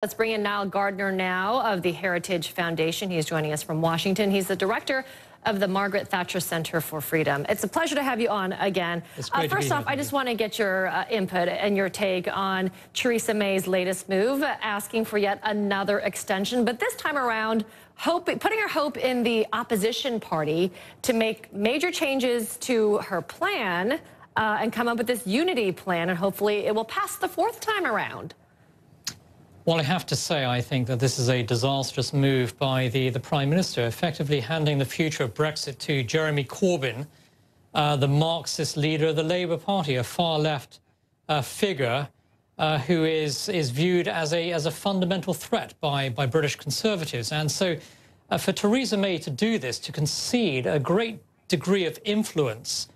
Let's bring in Nile Gardiner now of the Heritage Foundation. He is joining us from Washington. He's the director of the Margaret Thatcher Center for Freedom. It's a pleasure to have you on again. First off, I just want to get your input and your take on Theresa May's latest move, asking for yet another extension, but this time around, putting her hope in the opposition party to make major changes to her plan and come up with this unity plan, and hopefully it will pass the fourth time around. Well, I have to say, I think that this is a disastrous move by the Prime Minister, effectively handing the future of Brexit to Jeremy Corbyn, the Marxist leader of the Labour Party, a far-left figure who is viewed as a fundamental threat by British Conservatives. And so for Theresa May to do this, to concede a great degree of influence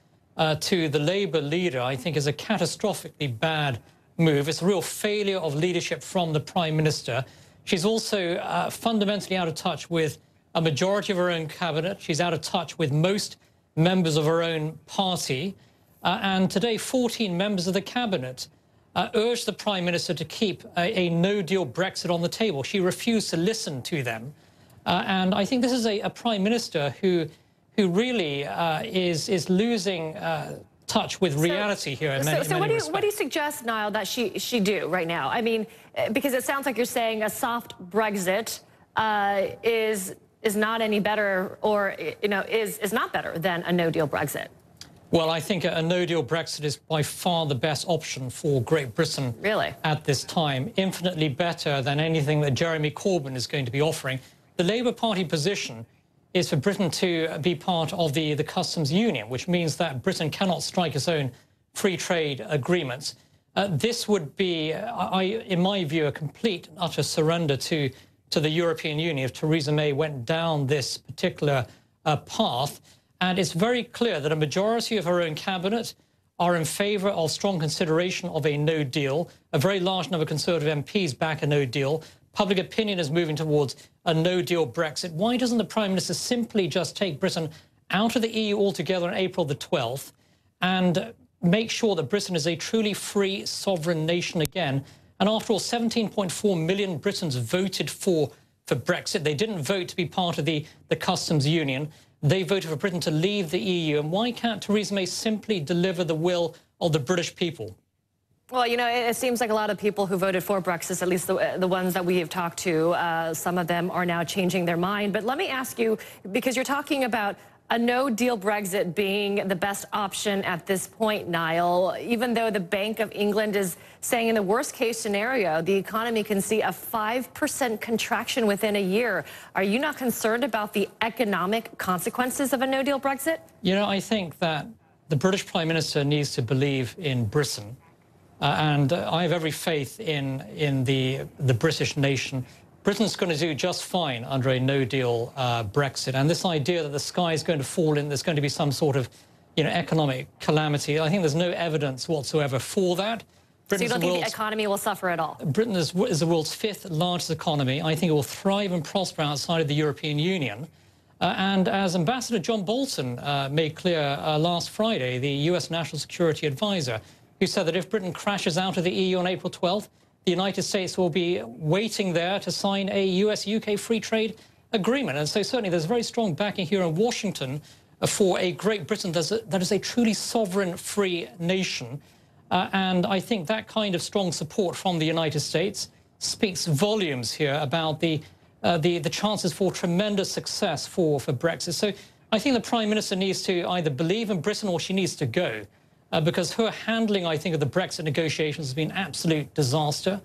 to the Labour leader, I think is a catastrophically bad move. It's a real failure of leadership from the Prime Minister. She's also fundamentally out of touch with a majority of her own cabinet. She's out of touch with most members of her own party. And today, 14 members of the cabinet urged the Prime Minister to keep a no-deal Brexit on the table. She refused to listen to them. And I think this is a Prime Minister who really is losing touch with reality here in many respects. What do you suggest, Niall, that she do right now? I mean, because it sounds like you're saying a soft Brexit is not any better, or is not better than a no-deal Brexit. Well, I think a no-deal Brexit is by far the best option for Great Britain at this time, infinitely better than anything that Jeremy Corbyn is going to be offering. The Labour Party position is for Britain to be part of the customs union, which means that Britain cannot strike its own free trade agreements. This would be, in my view, a complete and utter surrender to the European Union if Theresa May went down this particular path. And it's very clear that a majority of her own cabinet are in favour of strong consideration of a no deal. A very large number of Conservative MPs back a no deal. Public opinion is moving towards a no-deal Brexit. Why doesn't the Prime Minister simply just take Britain out of the EU altogether on April the 12th and make sure that Britain is a truly free, sovereign nation again? And after all, 17.4 million Britons voted for Brexit. They didn't vote to be part of the customs union. They voted for Britain to leave the EU. And why can't Theresa May simply deliver the will of the British people? Well, you know, it seems like a lot of people who voted for Brexit, at least the ones that we have talked to, some of them are now changing their mind. But let me ask you, because you're talking about a no-deal Brexit being the best option at this point, Niall, even though the Bank of England is saying in the worst-case scenario, the economy can see a 5% contraction within a year. Are you not concerned about the economic consequences of a no-deal Brexit? You know, I think that the British Prime Minister needs to believe in Britain. And I have every faith in the British nation. Britain's going to do just fine under a no-deal Brexit. And this idea that the sky is going to fall in, there's going to be some sort of, economic calamity, I think there's no evidence whatsoever for that. So you don't think the economy will suffer at all? Britain is the world's 5th largest economy. I think it will thrive and prosper outside of the European Union. And as Ambassador John Bolton made clear last Friday, the US National Security Advisor, who said that if Britain crashes out of the EU on April 12th, the United States will be waiting there to sign a US-UK free trade agreement. And so certainly there's very strong backing here in Washington for a Great Britain that is a truly sovereign, free nation. And I think that kind of strong support from the United States speaks volumes here about the chances for tremendous success for Brexit. So I think the Prime Minister needs to either believe in Britain or she needs to go. Because her handling, I think, of the Brexit negotiations has been an absolute disaster.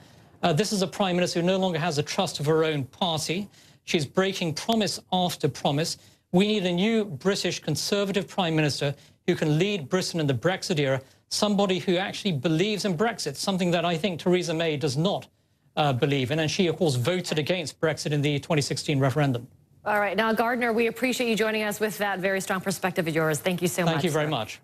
This is a Prime Minister who no longer has the trust of her own party. She's breaking promise after promise. We need a new British Conservative Prime Minister who can lead Britain in the Brexit era, somebody who actually believes in Brexit, something that I think Theresa May does not believe in. And she, of course, voted against Brexit in the 2016 referendum. All right. Now, Gardiner, we appreciate you joining us with that very strong perspective of yours. Thank you so much. Thank you very much.